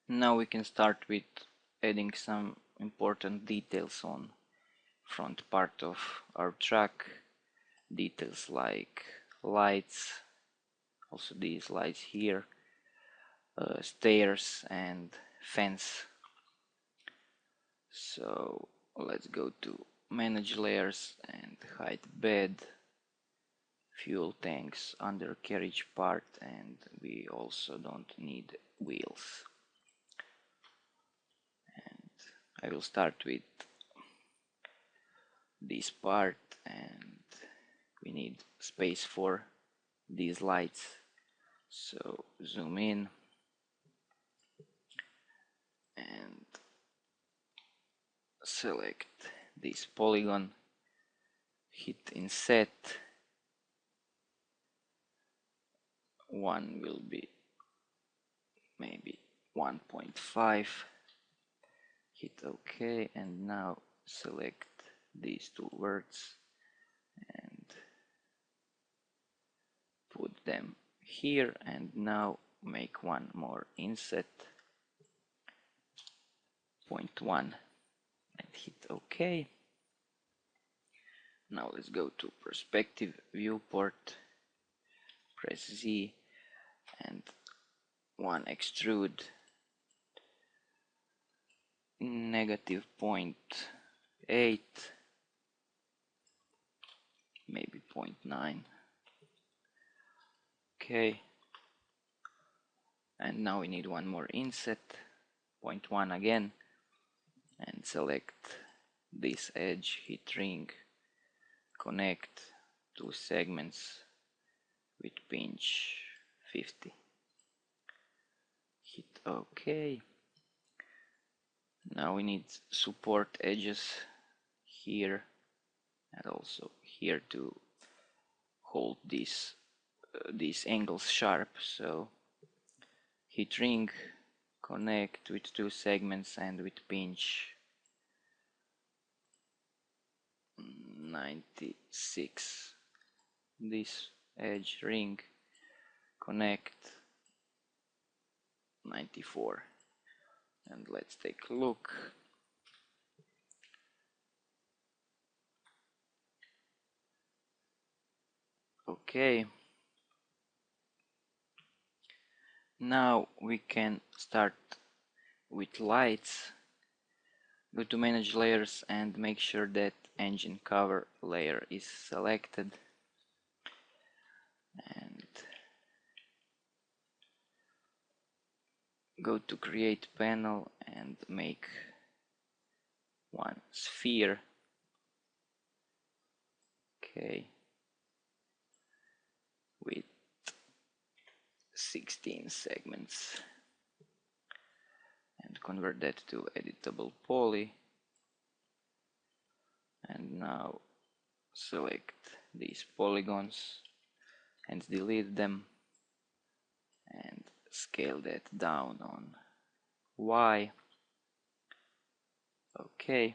Now we can start with adding some important details on front part of our truck. Details like lights, also these lights here, stairs and fence. So let's go to manage layers and hide bed, fuel tanks, undercarriage part, and we also don't need wheels. And I will start with this part, and we need space for these lights. So zoom in and select this polygon, hit inset. One will be maybe 1.5, hit OK, and now select these two words and put them here, and now make one more inset, 0.1, and hit OK. Now let's go to perspective viewport, press Z and one extrude, -0.8, maybe 0.9. Okay, and now we need one more inset, 0.1 again, and select this edge, hit ring, connect two segments with pinch 50, hit OK. Now we need support edges here and also here to hold these angles sharp. So hit ring, connect with two segments and with pinch 96. This edge, ring, connect 94. And let's take a look. Okay. Now we can start with lights. Go to manage layers and make sure that engine cover layer is selected. And go to create panel and make one sphere. Okay. With 16 segments. And convert that to editable poly. And now select these polygons and delete them and scale that down on Y. Okay.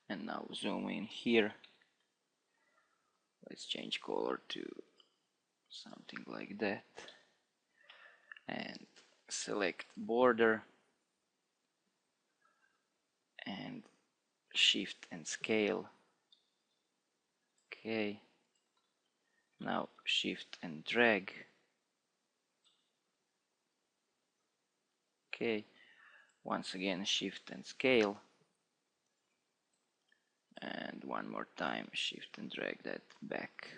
And now zoom in here. Let's change color to something like that. And select border and shift and scale. Okay. Now shift and drag. Okay. Once again shift and scale. And one more time shift and drag that back.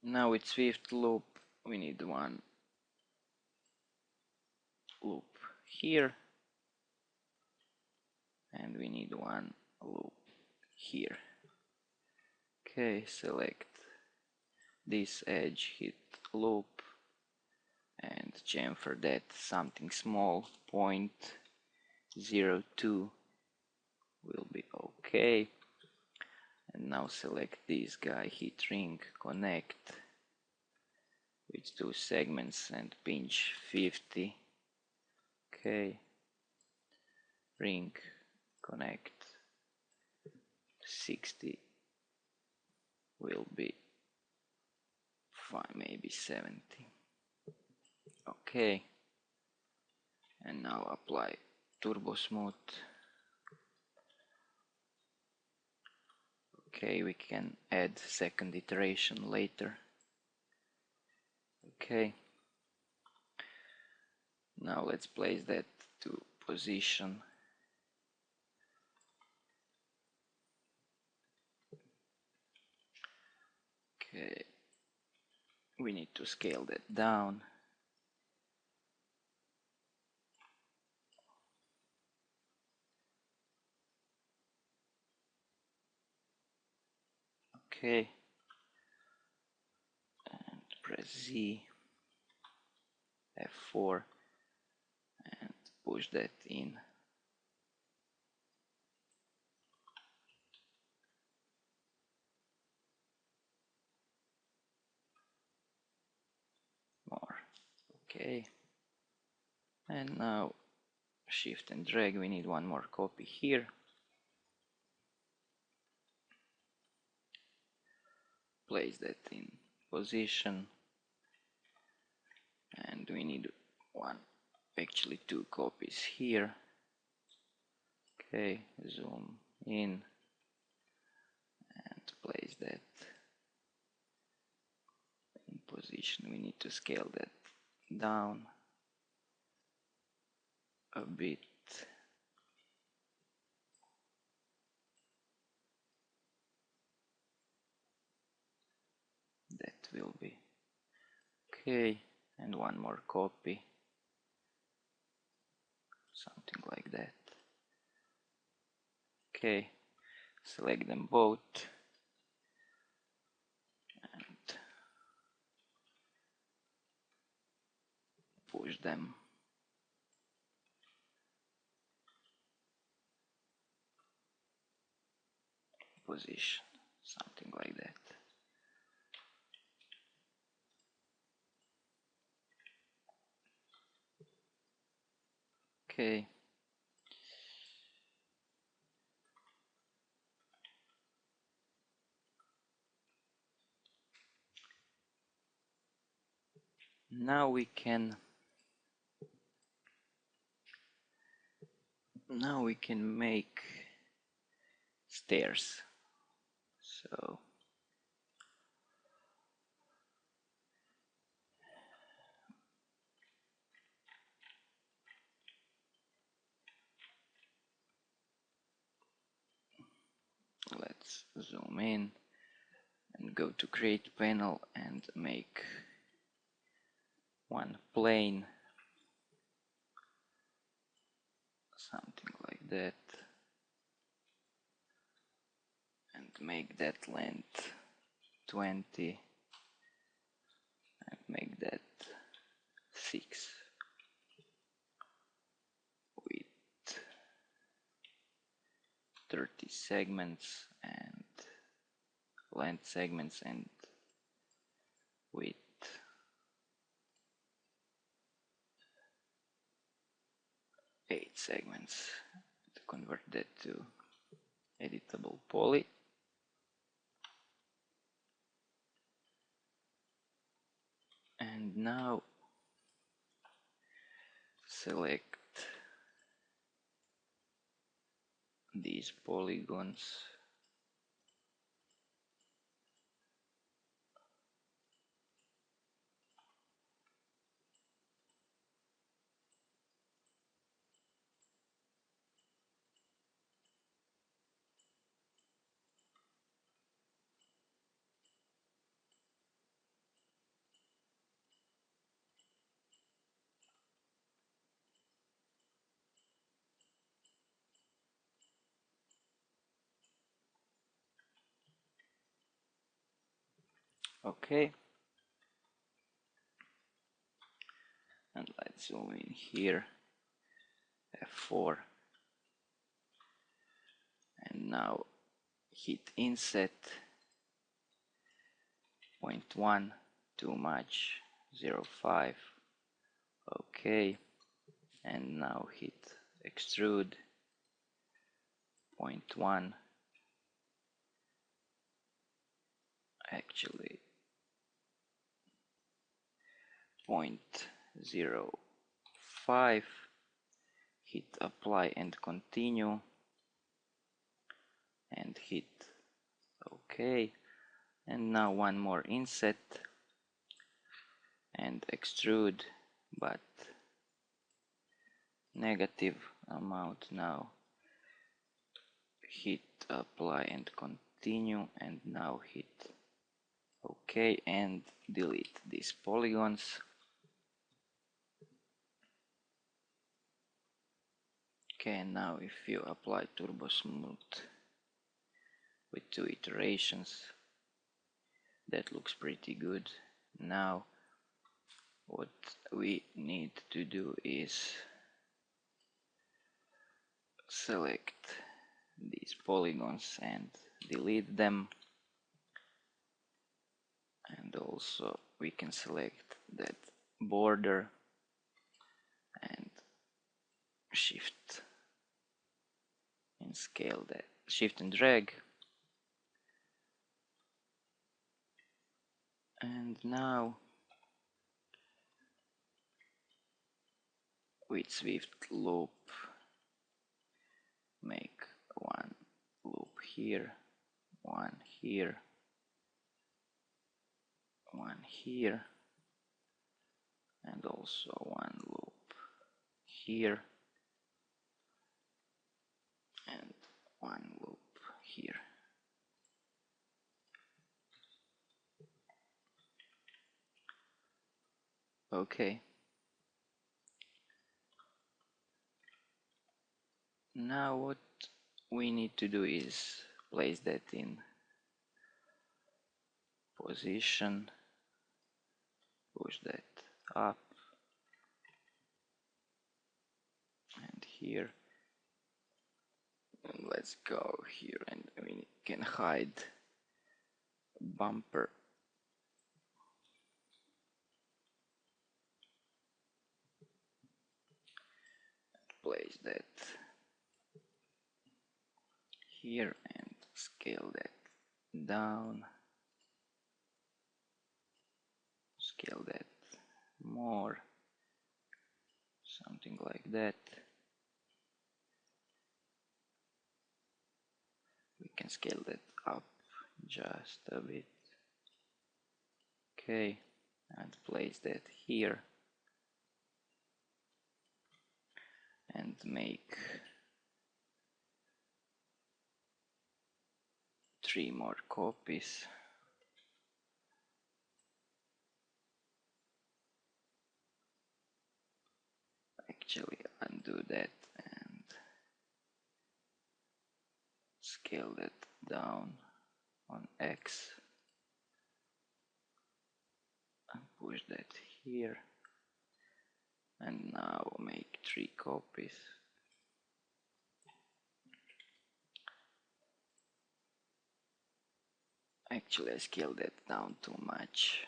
Now with Swift loop we need one loop here and we need one loop here. Okay, select this edge, hit loop and chamfer that something small, 0.02 will be okay. And now select this guy, hit ring, connect with two segments and pinch 50. Okay, ring, connect 60 will be fine, maybe 70. Okay, and now apply turbo smooth. Okay, we can add second iteration later. Okay, now let's place that to position. Okay, we need to scale that down. Okay, and press Z, F4, and push that in. More. Okay, and now shift and drag. We need one more copy here. Place that in position, and we need actually two copies here. Okay, zoom in and place that in position. We need to scale that down a bit. That will be okay, and one more copy, something like that. Okay, select them both and push them. Position, something like that. Okay. Now we can make stairs. So let's zoom in and go to create panel and make one plane, something like that, and make that length 20 and make that 6 with 30 segments and length segments and width 8 segments, to convert that to editable poly. And now select these polygons okay, and let's zoom in here, F4, and now hit inset, 0.1, too much, 0.5, okay, and now hit extrude, 0.1, actually 0.05, hit apply and continue, and hit OK. And now one more inset and extrude, but negative amount. Now hit apply and continue, and now hit OK and delete these polygons. Okay, and now if you apply turbo smooth with 2 iterations, that looks pretty good. Now what we need to do is select these polygons and delete them, and also we can select that border and shift and scale that, shift and drag. And now with Swift loop, make one loop here, one here, one here, and also one loop here, and one loop here. Okay. Now what we need to do is place that in position, push that up, and here, and let's go here, and we can hide bumper. Place that here and scale that down, scale that more, something like that. We can scale that up just a bit. Okay, and place that here and make 3 more copies. Actually undo that and scale that down on X and push that here, and now make 3 copies. Actually I scaled that down too much.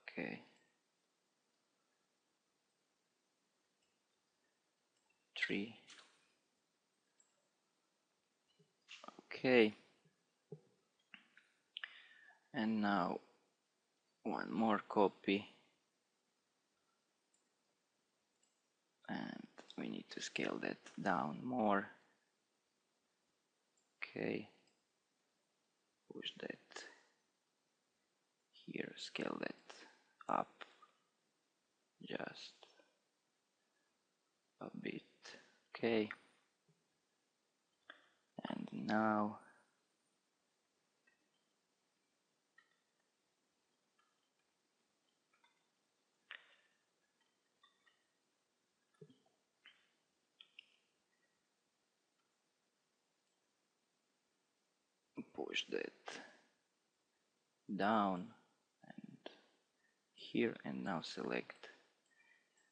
Okay. 3. Okay. And now one more copy, and we need to scale that down more. Okay, push that here, scale that up just a bit. Okay, and now push that down and here, and now select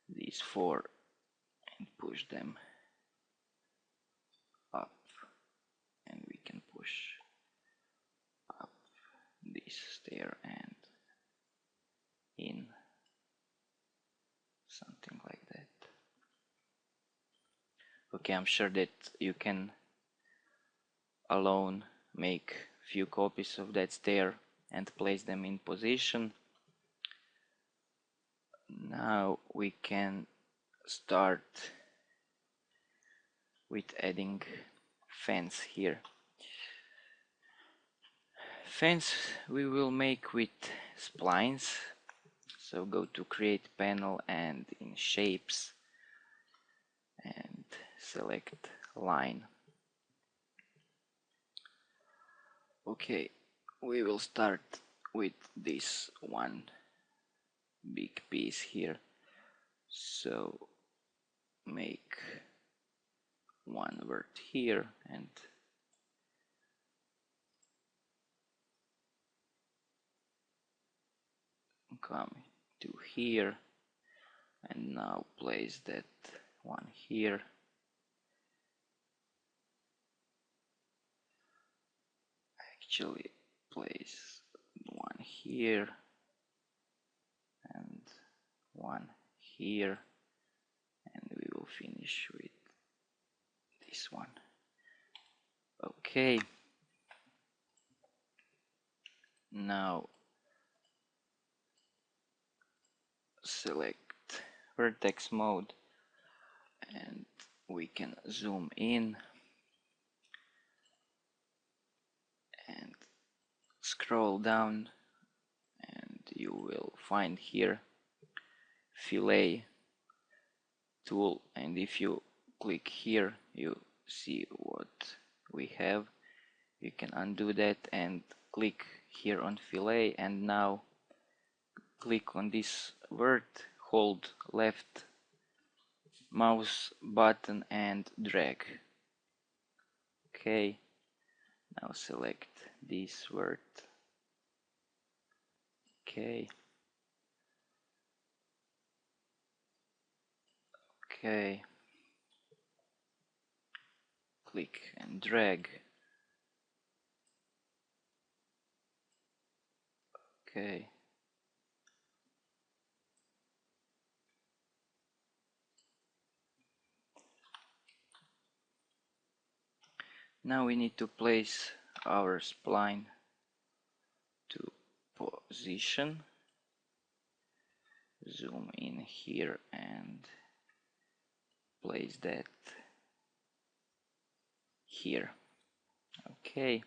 these 4 and push them up, and we can push up this stair and in, something like that. Okay, I'm sure that you can alone make few copies of that stair and place them in position. Now we can start with adding fence here. Fence we will make with splines, so go to create panel and in shapes and select line. Okay, we will start with this one big piece here, so make one word here and come to here, and now place that one here. Actually place one here and one here, and we will finish with this one. Okay, now select vertex mode and we can zoom in and scroll down, and you will find here fillet tool, and if you click here you see what we have. You can undo that and click here on fillet, and now click on this word, hold left mouse button and drag. Okay, now select this word. Okay, okay, click and drag. Okay, now we need to place our spline to position. Zoom in here and place that here. Okay,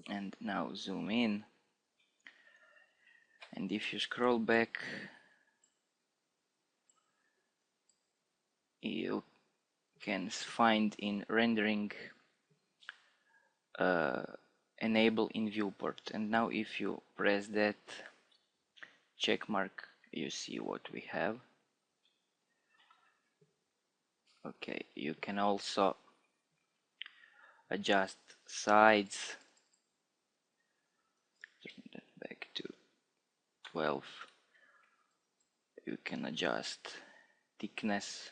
and now zoom in, and if you scroll back you can find in rendering enable in viewport, and now if you press that check mark you see what we have. Okay, you can also adjust sides, turn that back to 12. You can adjust thickness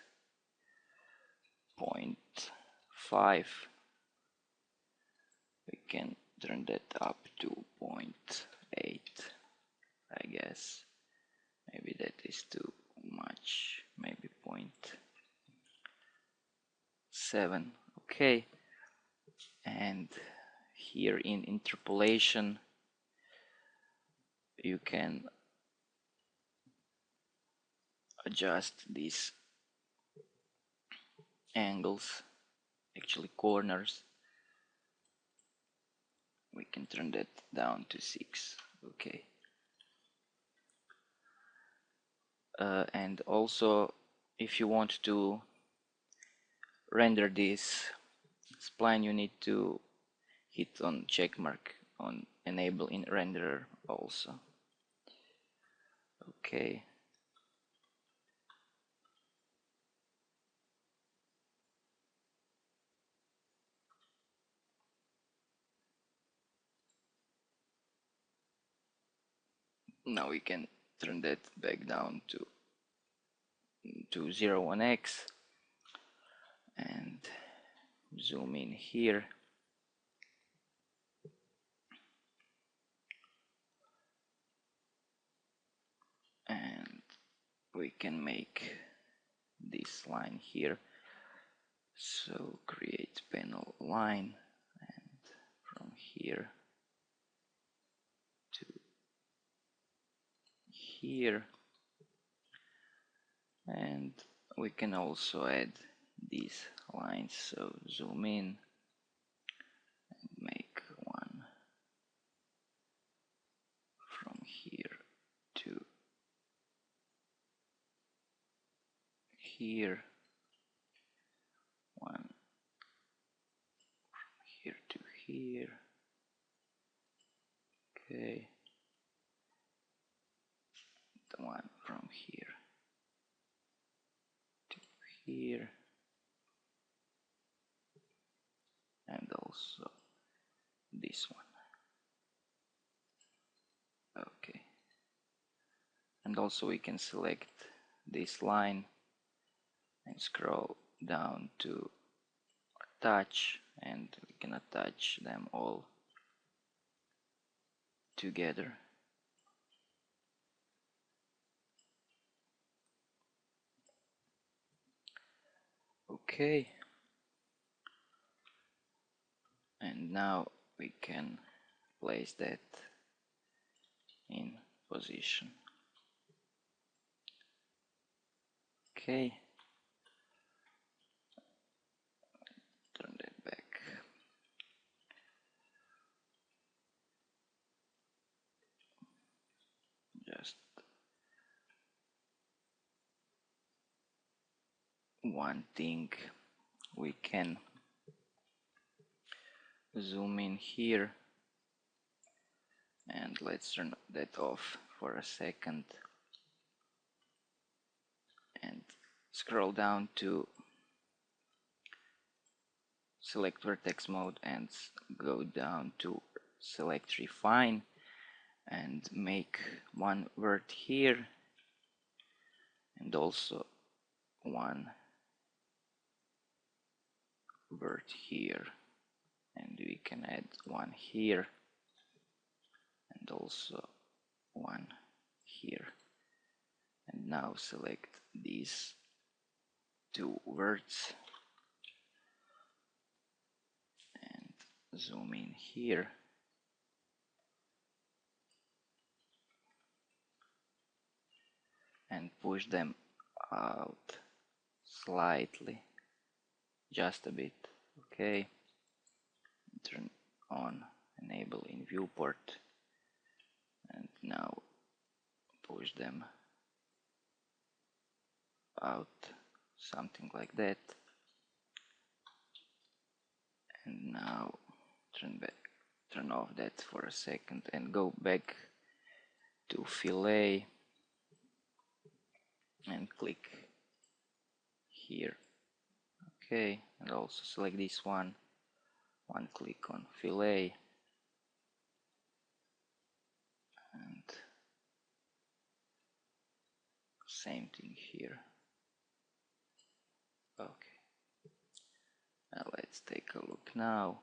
0.5. We can turn that up to 0.8. I guess maybe that is too much, maybe 0.7. Okay, and here in interpolation you can adjust these angles, actually corners. We can turn that down to 6. Okay, and also if you want to render this spline you need to hit on check mark on enable in renderer also. Okay, now we can turn that back down to 01x and zoom in here. And we can make this line here, so create panel line, here to here, and we can also add these lines, so zoom in and make one from here to here, one from here to here, okay, the one from here to here, and also this one. Okay, and also we can select this line and scroll down to attach, and we can attach them all together. Okay, and now we can place that in position. Okay, turn that back. Just one thing, we can zoom in here, and let's turn that off for a second and scroll down to select vertex mode and go down to select refine and make one vert here and also one vert here, and we can add one here and also one here, and now select these two verts and zoom in here and push them out slightly, just a bit. Okay, turn on enable in viewport and now push them out something like that, and now turn off that for a second and go back to fillet and click here. Okay, and also select this one click on fillet and same thing here. Okay, now let's take a look now.